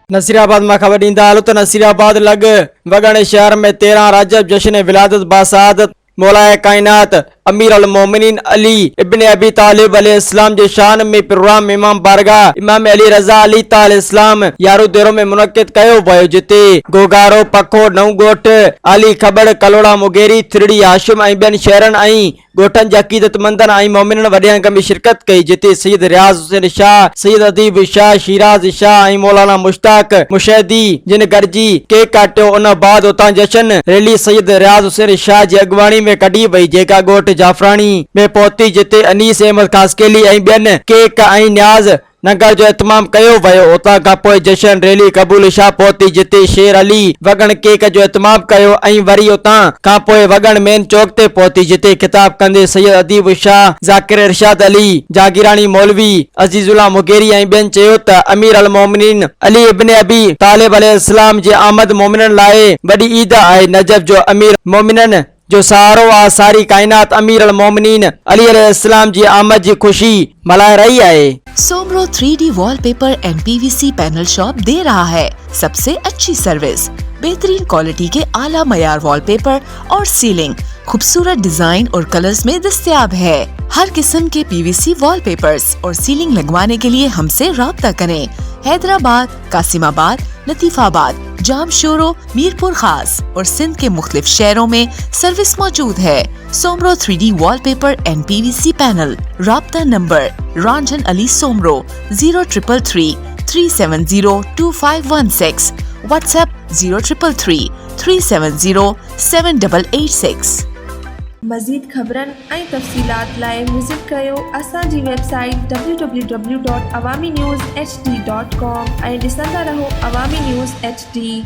नसीराबाद में खबर ॾींदा हलो त नसीराबाद लॻ वगण शहर में 13 रजब जश्न विलादत बासादत मौलाए कायनात अमीर अल मोमिनीन अली इब्न अबी तालिब अलैहिस्सलाम जे शान में प्रोग्राम इमाम बारगाह इमाम अली रज़ा अली अलैहिस्सलाम यारो देरो में मुनक़िद कयो वियो जिते गोगारो पखो नव गोठ अली खबड़ कलोड़ा मुगेरी थिरड़ी हाशिम ऐं ॿियनि शहरनि ऐं ॻोठनि जे अक़ीदतमंदनि ऐं मोमिननि वॾियनि में शिरकत कई जिते सैयद रियाज़ हुसैन शाह सैयद अदीब शाह शिराज शाह ऐं मौलाना मुश्ताक मुशैदी जिन गॾिजी केक काटियो। उन बाद उतां जश्न रैली सैयद रियाज़ हुसैन शाह जी अॻवानी में कढी वई जेका ॻोठ जाफरानी में पहुती जिते अनीस अहमद खासकेली ऐं ॿियनि केक ऐं न्याज़ नगर जो इतमाम कयो वियो। उतां खां पोइ जश्न रैली कबूल शाह पहुती जिते शेर अली वगण केक जो इतमाम कयो ऐं वरी उतां खां पोइ वगण मेन चौक ते पहुती जिते खिताब कंदे सैयद अदीब शाह ज़ाकिर इरशाद अली जागीरानी मौलवी अजीजुल्लाह मुगेरी ऐं ॿियनि चयो त अमीर अल मोमिनीन अली इब्न अबी तालिब अलैहिस्सलाम जी आमद मोमिननि लाइ वॾी ईद आहे। नजब जो अमीर मोमिनन जो सहारो आहे सारी कायनात अमीर अल मोमिनीन अली अलैहिस्सलाम जी आमद जी खुशी मल्हाए रही है। Soomro 3D wallpaper and PVC panel shop दे रहा है सबसे अच्छी सर्विस, बेहतरीन क्वालिटी के आला मयार वॉलपेपर और सीलिंग खूबसूरत डिजाइन और कलर्स में दस्तयाब है। हर किस्म के PVC वॉलपेपर्स और सीलिंग लगवाने के लिए हमसे राब्ता करें। हैदराबाद, कासिमाबाद, लतीफाबाद, जामशोरो, मीरपुर खास और सिंध के मुख्तलिफ शहरों में सर्विस मौजूद है। Soomro 3D wallpaper and PVC panel. राब्ता नंबर रंजन अली सोमरो 0333 370 2516, व्हाट्सएप 0333 370 7886। मज़ीद ख़बरनि ऐं तफ़सीलात लाइ विज़िट कयो असांजी वेबसाइट www.awamiNewsHD.com ऐं ॾिसंदा रहो अवामी न्यूज़ HD।